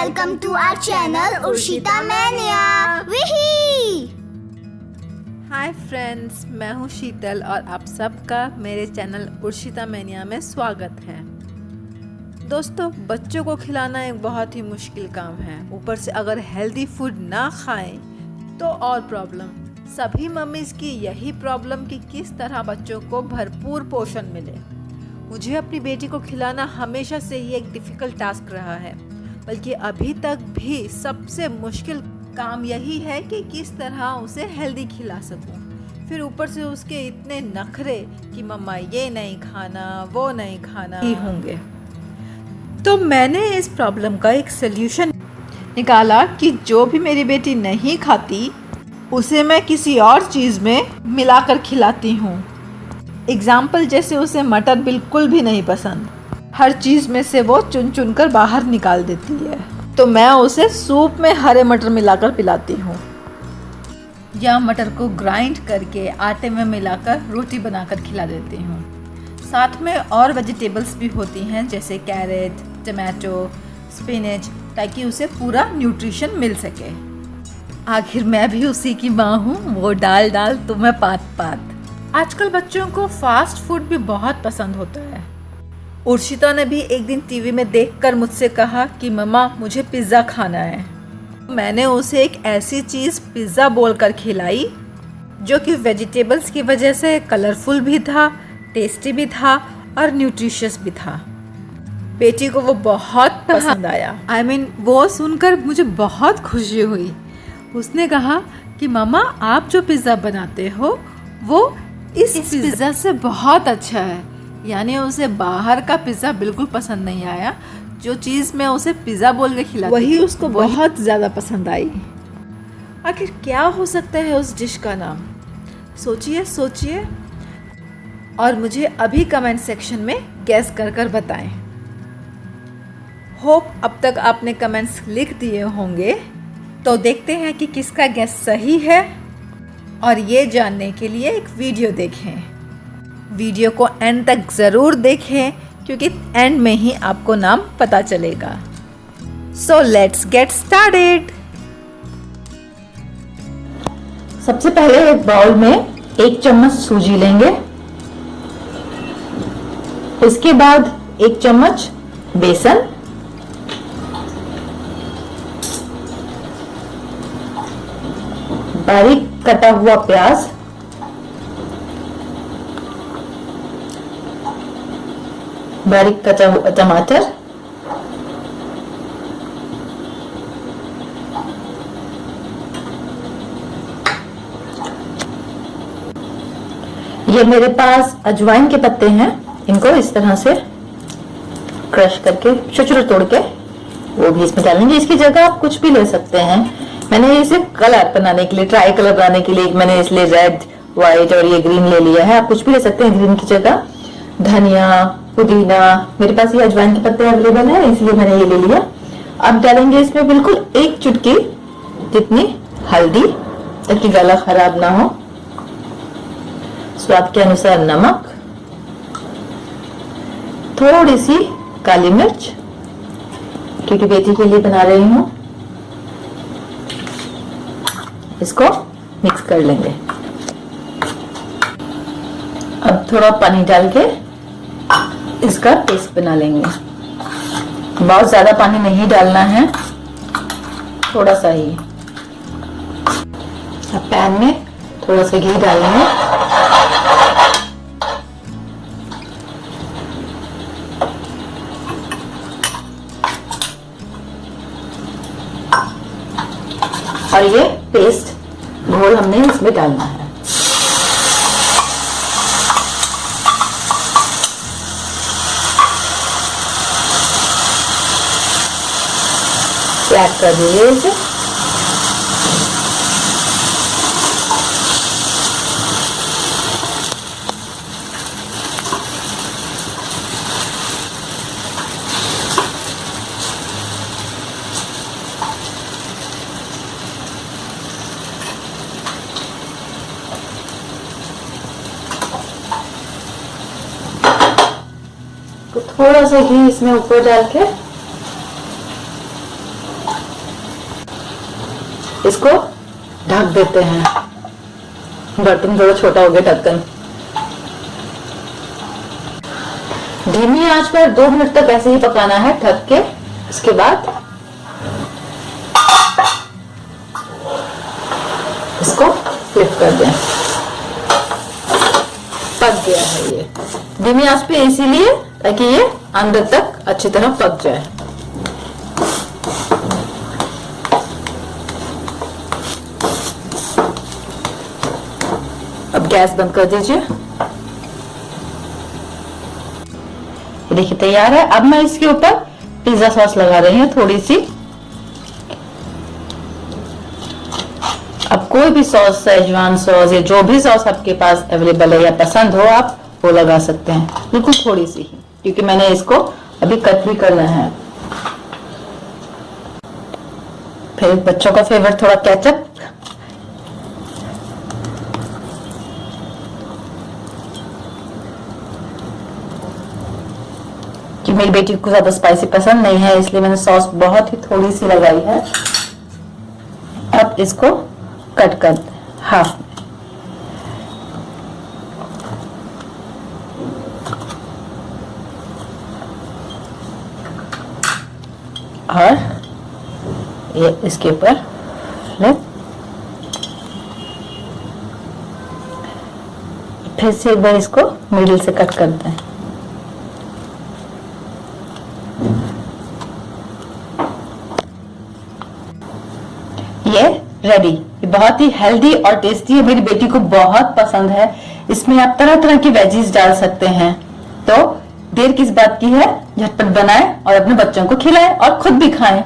welcome to our channel Urshita Mania. Wee! Hi friends, मैं हूँ शीतल और आप सबका मेरे चैनल उर्शिता मैनिया में स्वागत है। दोस्तों, बच्चों को खिलाना एक बहुत ही मुश्किल काम है। ऊपर से अगर हेल्दी फूड ना खाएं तो और प्रॉब्लम। सभी मम्मीज़ की यही प्रॉब्लम कि किस तरह बच्चों को भरपूर पोषण मिले। मुझे अपनी बेटी को खिलाना हमेशा से ही एक डिफ़िकल्ट टास्क रहा है, बल्कि अभी तक भी सबसे मुश्किल काम यही है कि किस तरह उसे हेल्दी खिला सकूं। फिर ऊपर से उसके इतने नखरे कि मम्मा ये नहीं खाना, वो नहीं खाना ही होंगे। तो मैंने इस प्रॉब्लम का एक सल्यूशन निकाला कि जो भी मेरी बेटी नहीं खाती उसे मैं किसी और चीज़ में मिलाकर खिलाती हूँ। एग्ज़ाम्पल, जैसे उसे मटर बिल्कुल भी नहीं पसंद, हर चीज़ में से वो चुन चुन कर बाहर निकाल देती है, तो मैं उसे सूप में हरे मटर मिलाकर पिलाती हूँ, या मटर को ग्राइंड करके आटे में मिलाकर रोटी बनाकर खिला देती हूँ। साथ में और वेजिटेबल्स भी होती हैं, जैसे कैरेट, टमाटो, स्पिनच, ताकि उसे पूरा न्यूट्रिशन मिल सके। आखिर मैं भी उसी की माँ हूँ, वो डाल डाल तो मैं पात पात। आजकल बच्चों को फास्ट फूड भी बहुत पसंद होता है। उर्शिता ने भी एक दिन टीवी में देखकर मुझसे कहा कि मम्मा, मुझे पिज़्ज़ा खाना है। मैंने उसे एक ऐसी चीज़ पिज़्ज़ा बोलकर खिलाई जो कि वेजिटेबल्स की वजह से कलरफुल भी था, टेस्टी भी था और न्यूट्रिशियस भी था। बेटी को वो बहुत पसंद आया। वो सुनकर मुझे बहुत खुशी हुई। उसने कहा कि मम्मा, आप जो पिज़्ज़ा बनाते हो वो इस पिज़्ज़ा से बहुत अच्छा है। यानी उसे बाहर का पिज़्ज़ा बिल्कुल पसंद नहीं आया। जो चीज़ मैं उसे पिज़्ज़ा बोल के खिलाती वही उसको बहुत ज़्यादा पसंद आई। आखिर क्या हो सकता है उस डिश का नाम? सोचिए और मुझे अभी कमेंट सेक्शन में गैस कर कर बताएं। होप अब तक आपने कमेंट्स लिख दिए होंगे, तो देखते हैं कि किसका गैस सही है। और ये जानने के लिए एक वीडियो देखें। वीडियो को एंड तक ज़रूर देखें, क्योंकि एंड में ही आपको नाम पता चलेगा। So let's get started. सबसे पहले एक बाउल में 1 चम्मच सूजी लेंगे। उसके बाद 1 चम्मच बेसन, बारीक कटा हुआ प्याज, बारीक कटा हुआ टमाटर, ये मेरे पास अजवाइन के पत्ते हैं। इनको इस तरह से क्रश करके छोटे तोड़ के वो भी इसमें डालेंगे। इसकी जगह आप कुछ भी ले सकते हैं। मैंने इसे कलर बनाने के लिए, ट्राई कलर बनाने के लिए मैंने इसलिए रेड, व्हाइट और ये ग्रीन ले लिया है। आप कुछ भी ले सकते हैं ग्रीन की जगह। धनिया, पुदीना, मेरे पास ये अजवाइन के पत्ते अवेलेबल है, इसलिए मैंने ये ले लिया। अब डालेंगे इसमें बिल्कुल 1 चुटकी जितनी हल्दी, ताकि गला खराब ना हो। स्वाद के अनुसार नमक, थोड़ी सी काली मिर्च, क्योंकि बेटी के लिए बना रही हूं। इसको मिक्स कर लेंगे। अब थोड़ा पानी डाल के इसका पेस्ट बना लेंगे। बहुत ज्यादा पानी नहीं डालना है, थोड़ा सा ही। अब पैन में थोड़ा सा घी डालेंगे। और ये पेस्ट घोल हमने इसमें डालना है। फ्लैट कर दीजिए इसे। तो थोड़ा सा घी इसमें ऊपर डाल के इसको ढक देते हैं। बर्तन थोड़ा छोटा हो गया ढक्कन। धीमी आंच पर 2 मिनट तक ऐसे ही पकाना है ढक के। इसके बाद इसको फ्लिप कर दें। पक गया है ये। धीमी आंच पे इसीलिए ताकि ये अंदर तक अच्छी तरह पक जाए। अब गैस बंद कर दीजिए। देखिए तैयार है। अब मैं इसके ऊपर पिज्जा सॉस लगा रही हूँ थोड़ी सी। अब कोई भी सॉस, सेजवान सॉस या जो भी सॉस आपके पास अवेलेबल है या पसंद हो आप वो लगा सकते हैं, बिल्कुल थोड़ी सी ही, क्योंकि मैंने इसको अभी कट भी करना है। फिर बच्चों का फेवरेट थोड़ा केचप। कि मेरी बेटी को ज्यादा स्पाइसी पसंद नहीं है इसलिए मैंने सॉस बहुत ही थोड़ी सी लगाई है। अब इसको कट कर हाफ में। और ये इसके ऊपर फिर से एक बार इसको मिडिल से कट करते हैं। ये रेडी। ये बहुत ही हेल्दी और टेस्टी है, मेरी बेटी को बहुत पसंद है। इसमें आप तरह तरह की वेजीज डाल सकते हैं। तो देर किस बात की है, झटपट बनाएं और अपने बच्चों को खिलाएं और खुद भी खाएं।